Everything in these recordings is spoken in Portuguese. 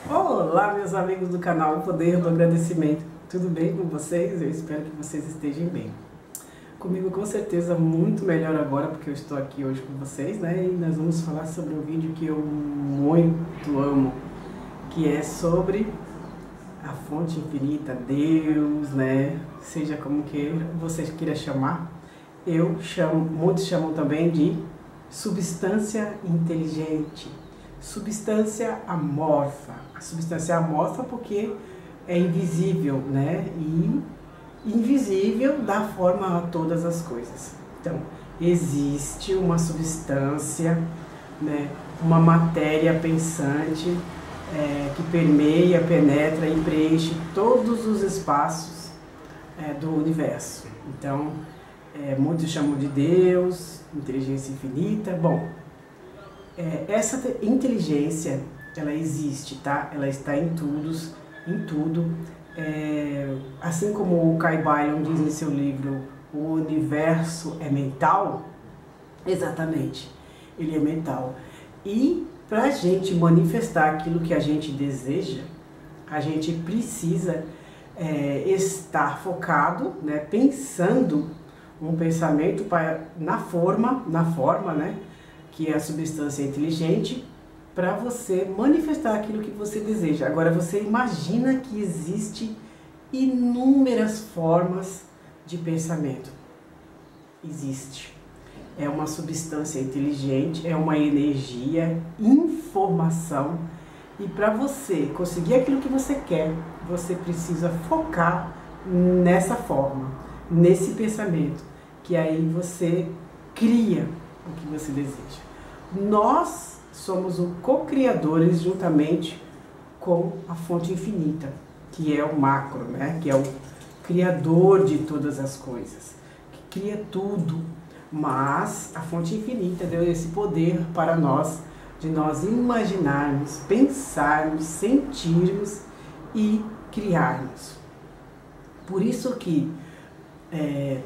Olá, meus amigos do canal O Poder do Agradecimento. Tudo bem com vocês? Eu espero que vocês estejam bem. Comigo, com certeza, muito melhor agora, porque eu estou aqui hoje com vocês, né? E nós vamos falar sobre um vídeo que eu muito amo, que é sobre a fonte infinita, Deus, né? Seja como que você queira chamar. Eu chamo, muitos chamam também de substância inteligente, substância amorfa. A substância amorfa porque é invisível, né? E invisível dá forma a todas as coisas. Então, existe uma substância, né? Uma matéria pensante que permeia, penetra e preenche todos os espaços do universo. Então, muitos chamam de Deus, inteligência infinita. Bom, essa inteligência, ela existe, tá? Ela está em tudo. Assim como o Kai Byron diz em seu livro, o universo é mental, exatamente, ele é mental. E para a gente manifestar aquilo que a gente deseja, a gente precisa estar focado, né, pensando um pensamento na forma, né, que é a substância inteligente, para você manifestar aquilo que você deseja. Agora, você imagina que existe inúmeras formas de pensamento. Existe. É uma substância inteligente, é uma energia, informação. E para você conseguir aquilo que você quer, você precisa focar nessa forma, nesse pensamento, que aí você cria o que você deseja. Nós somos os co-criadores juntamente com a fonte infinita, que é o macro, né? Que é o criador de todas as coisas, que cria tudo. Mas a fonte infinita deu esse poder para nós, de nós imaginarmos, pensarmos, sentirmos e criarmos. Por isso que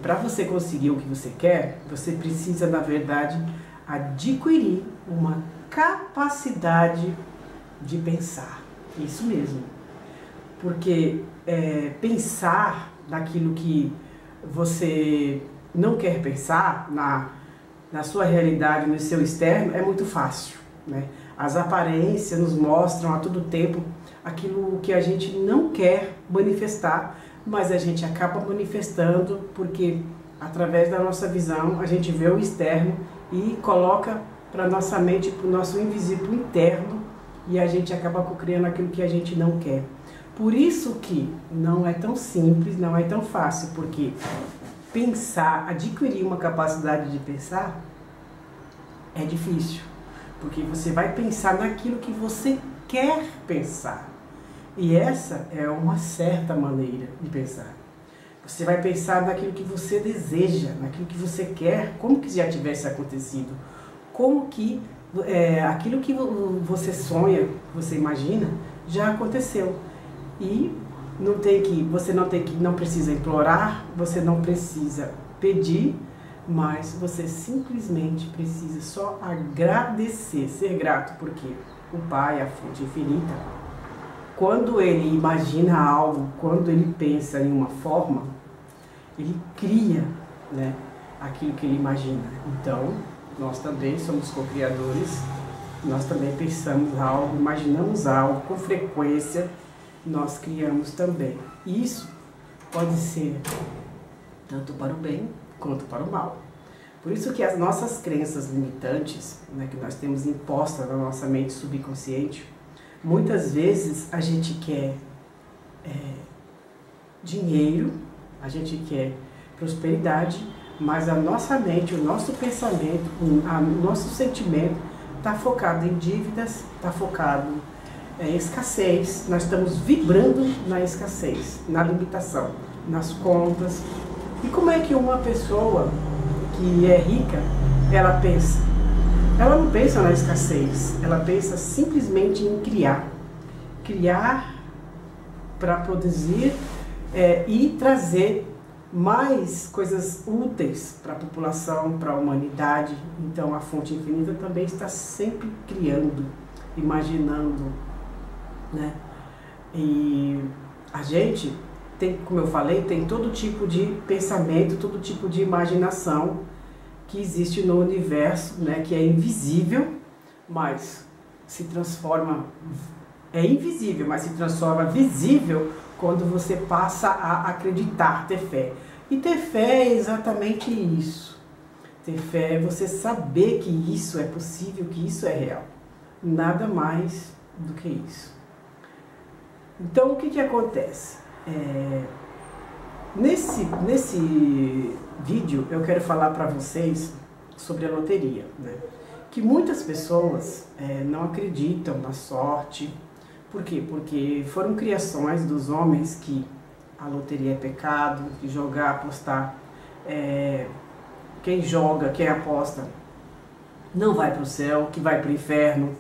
para você conseguir o que você quer, você precisa, na verdade, adquirir uma capacidade de pensar. Isso mesmo. Porque pensar naquilo que você não quer pensar, na sua realidade, no seu externo, é muito fácil, né? As aparências nos mostram a todo tempo aquilo que a gente não quer manifestar, mas a gente acaba manifestando porque através da nossa visão a gente vê o externo e coloca para nossa mente, para o nosso invisível interno, e a gente acaba criando aquilo que a gente não quer. Por isso que não é tão simples, não é tão fácil, porque pensar, adquirir uma capacidade de pensar é difícil, porque você vai pensar naquilo que você quer pensar. E essa é uma certa maneira de pensar. Você vai pensar naquilo que você deseja, naquilo que você quer, como que já tivesse acontecido. Como que aquilo que você sonha, você imagina, já aconteceu. E você não precisa implorar, você não precisa pedir, mas você simplesmente precisa só agradecer, ser grato, porque o Pai, a fonte infinita, quando ele imagina algo, quando ele pensa em uma forma, ele cria, né, aquilo que ele imagina. Então, nós também somos co-criadores, nós também pensamos algo, imaginamos algo com frequência, nós criamos também. Isso pode ser tanto para o bem quanto para o mal. Por isso que as nossas crenças limitantes, né, que nós temos impostas na nossa mente subconsciente, muitas vezes a gente quer dinheiro, a gente quer prosperidade, mas a nossa mente, o nosso pensamento, o nosso sentimento está focado em dívidas, está focado em escassez. Nós estamos vibrando na escassez, na limitação, nas contas. E como é que uma pessoa que é rica, ela pensa? Ela não pensa na escassez, ela pensa simplesmente em criar. Criar para produzir e trazer mais coisas úteis para a população, para a humanidade. Então a fonte infinita também está sempre criando, imaginando, né? E a gente tem, como eu falei, tem todo tipo de pensamento, todo tipo de imaginação que existe no universo, né? Que é invisível, mas se transforma, é invisível, mas se transforma visível quando você passa a acreditar, ter fé. E ter fé é exatamente isso. Ter fé é você saber que isso é possível, que isso é real. Nada mais do que isso. Então, o que que acontece? Nesse vídeo, eu quero falar para vocês sobre a loteria, né? Que muitas pessoas não acreditam na sorte. Por quê? Porque foram criações dos homens que a loteria é pecado, que jogar, apostar, quem joga, quem aposta, não vai para o céu, que vai para o inferno,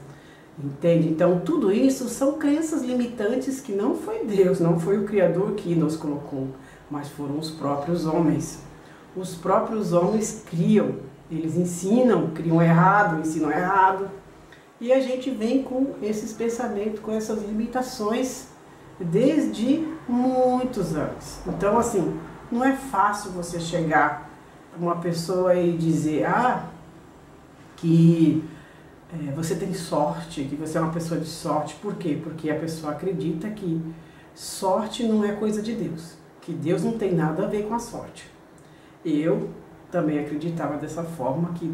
entende? Então tudo isso são crenças limitantes que não foi Deus, não foi o Criador que nos colocou, mas foram os próprios homens. Os próprios homens criam, eles ensinam, criam errado, ensinam errado, e a gente vem com esses pensamentos, com essas limitações desde muitos anos. Então assim, não é fácil você chegar uma pessoa e dizer que você tem sorte, que você é uma pessoa de sorte. Por quê? Porque a pessoa acredita que sorte não é coisa de Deus, que Deus não tem nada a ver com a sorte. Eu também acreditava dessa forma, que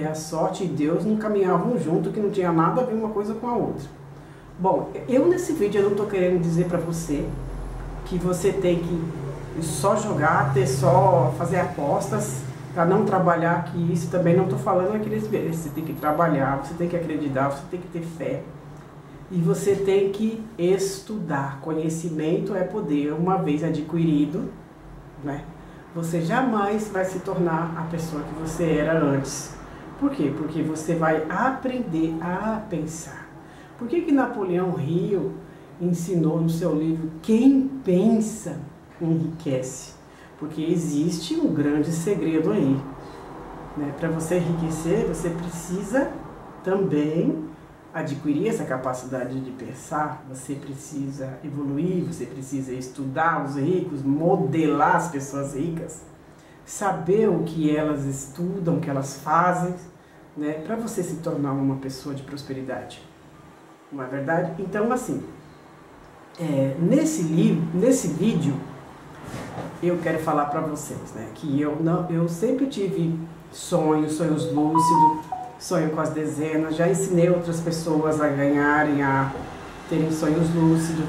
a sorte e Deus não caminhavam junto, que não tinha nada a ver uma coisa com a outra. Bom, eu nesse vídeo eu não estou querendo dizer para você que você tem que só jogar, só fazer apostas, para não trabalhar, que isso também não estou falando aqueles vezes. Você tem que trabalhar, você tem que acreditar, você tem que ter fé. E você tem que estudar. Conhecimento é poder. Uma vez adquirido, né, você jamais vai se tornar a pessoa que você era antes. Por quê? Porque você vai aprender a pensar. Por que Napoleão Hill ensinou no seu livro Quem Pensa Enriquece? Porque existe um grande segredo aí, né? Para você enriquecer, você precisa também adquirir essa capacidade de pensar, você precisa evoluir, você precisa estudar os ricos, modelar as pessoas ricas, saber o que elas estudam, o que elas fazem, né? Para você se tornar uma pessoa de prosperidade. Não é verdade? Então, assim, nesse vídeo, eu quero falar para vocês, né, que eu sempre tive sonhos lúcidos, sonho com as dezenas, já ensinei outras pessoas a ganharem, a terem sonhos lúcidos,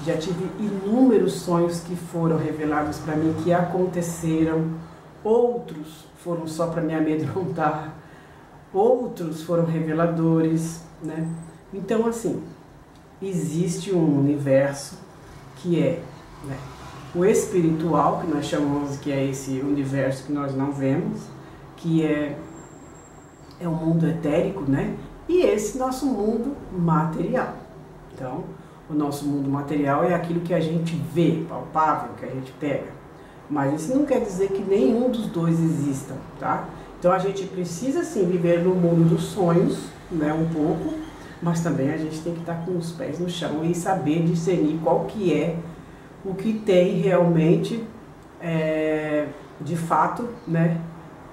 já tive inúmeros sonhos que foram revelados para mim, que aconteceram, outros foram só para me amedrontar, outros foram reveladores, né? Então, assim, existe um universo que é, né, o espiritual, que nós chamamos, que é esse universo que nós não vemos, que é o mundo etérico, né? E esse nosso mundo material. Então, o nosso mundo material é aquilo que a gente vê, palpável, que a gente pega. Mas isso não quer dizer que nenhum dos dois existam, tá? Então a gente precisa sim viver no mundo dos sonhos, né, um pouco, mas também a gente tem que estar com os pés no chão e saber discernir qual que é o que tem realmente, de fato, né,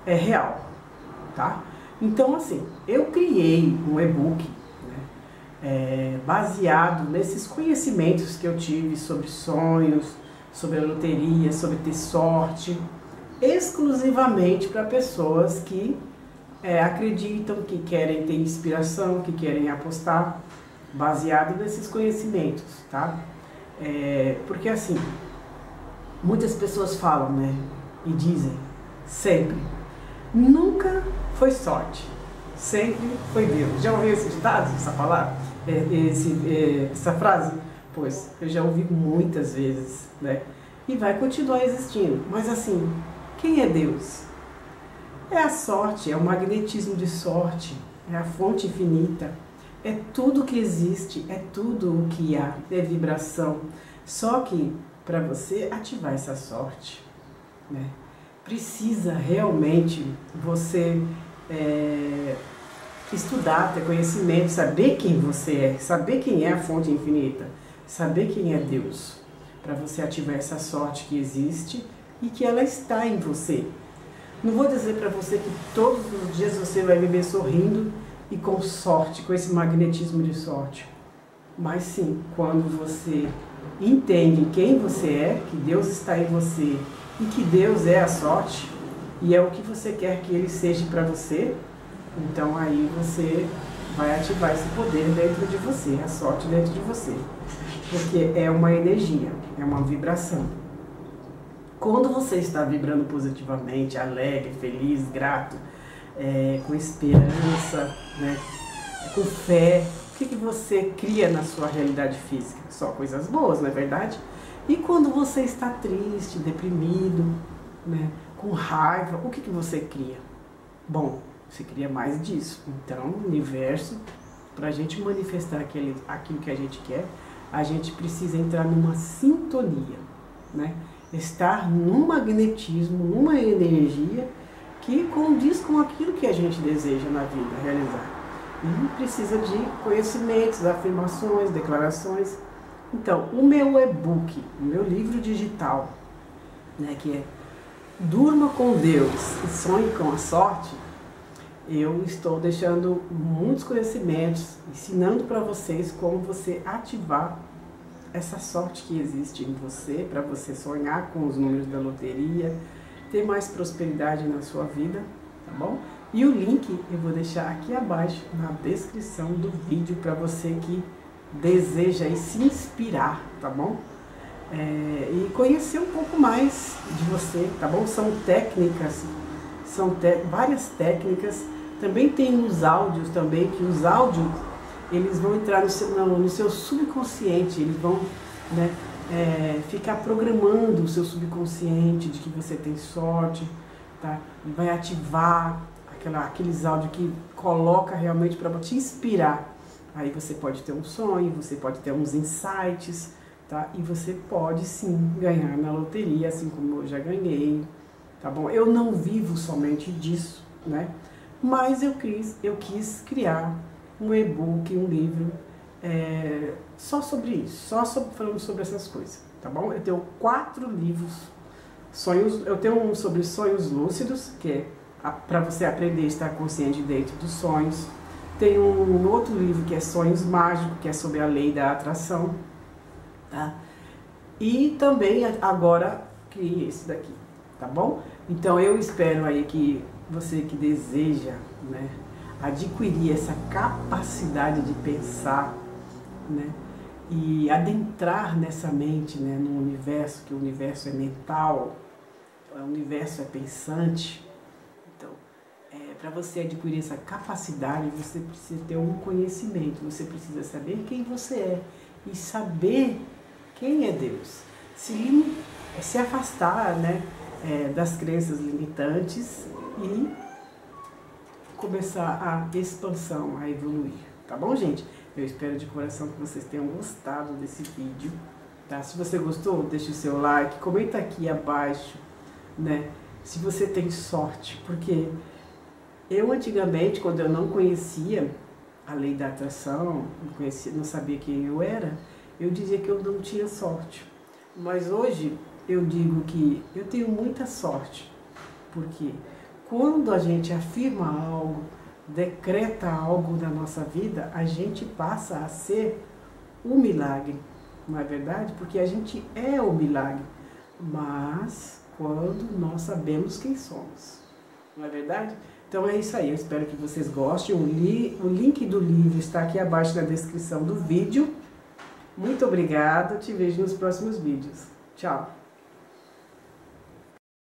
é real, tá? Então, assim, eu criei um e-book, né, baseado nesses conhecimentos que eu tive sobre sonhos, sobre a loteria, sobre ter sorte, exclusivamente para pessoas que acreditam, que querem ter inspiração, que querem apostar, baseado nesses conhecimentos, tá? Porque assim, muitas pessoas falam, né, e dizem sempre, nunca foi sorte, sempre foi Deus. Já ouviu esse ditado, essa palavra, essa frase? Pois, eu já ouvi muitas vezes, né? E vai continuar existindo. Mas assim, quem é Deus? É a sorte, é o magnetismo de sorte, é a fonte infinita, é tudo que existe, é tudo o que há, é vibração. Só que para você ativar essa sorte, né, precisa realmente você estudar, ter conhecimento, saber quem você é, saber quem é a fonte infinita, saber quem é Deus, para você ativar essa sorte que existe e que ela está em você. Não vou dizer para você que todos os dias você vai viver sorrindo e com sorte, com esse magnetismo de sorte. Mas sim, quando você entende quem você é, que Deus está em você e que Deus é a sorte, e é o que você quer que Ele seja para você, então aí você vai ativar esse poder dentro de você, a sorte dentro de você. Porque é uma energia, é uma vibração. Quando você está vibrando positivamente, alegre, feliz, grato, com esperança, né, com fé, o que você cria na sua realidade física? Só coisas boas, não é verdade? E quando você está triste, deprimido, né, com raiva, o que você cria? Bom, você cria mais disso. Então, o universo, para a gente manifestar aquilo que a gente quer, a gente precisa entrar numa sintonia, né? Estar num magnetismo, numa energia que condiz com aquilo que a gente deseja na vida realizar. E precisa de conhecimentos, afirmações, declarações. Então, o meu e-book, o meu livro digital, né, que é Durma com Deus e Sonhe com a Sorte, eu estou deixando muitos conhecimentos, ensinando para vocês como você ativar essa sorte que existe em você, para você sonhar com os números da loteria, ter mais prosperidade na sua vida, tá bom? E o link eu vou deixar aqui abaixo na descrição do vídeo para você que deseja aí se inspirar, tá bom? E conhecer um pouco mais de você, tá bom? São técnicas, várias técnicas. Também tem os áudios também, que os áudios eles vão entrar no seu subconsciente, eles vão, né, ficar programando o seu subconsciente de que você tem sorte, tá? Vai ativar aqueles áudios que coloca realmente para te inspirar. Aí você pode ter um sonho, você pode ter uns insights, tá? E você pode sim ganhar na loteria, assim como eu já ganhei, tá bom? Eu não vivo somente disso, né? Mas eu quis criar um e-book, um livro só sobre isso, falando sobre essas coisas, tá bom? Eu tenho 4 livros, eu tenho um sobre sonhos lúcidos, que é para você aprender a estar consciente dentro dos sonhos. Tem um outro livro que é Sonhos Mágicos, que é sobre a lei da atração, tá? E também agora criei esse daqui, tá bom? Então eu espero aí que você que deseja, né, adquirir essa capacidade de pensar, né, e adentrar nessa mente, né, no universo, que o universo é mental, o universo é pensante. Então, para você adquirir essa capacidade, você precisa ter um conhecimento, você precisa saber quem você é e saber quem é Deus. Se afastar, né, das crenças limitantes e começar a expansão, a evoluir. Tá bom, gente? Eu espero de coração que vocês tenham gostado desse vídeo, tá? Se você gostou, deixa o seu like, comenta aqui abaixo, né, se você tem sorte, porque eu antigamente, quando eu não conhecia a lei da atração, não sabia quem eu era, eu dizia que eu não tinha sorte. Mas hoje eu digo que eu tenho muita sorte, porque quando a gente afirma algo, decreta algo na nossa vida, a gente passa a ser um milagre, não é verdade? Porque a gente é o milagre, mas quando nós sabemos quem somos, não é verdade? Então é isso aí, eu espero que vocês gostem. O link do livro está aqui abaixo na descrição do vídeo. Muito obrigada, te vejo nos próximos vídeos. Tchau!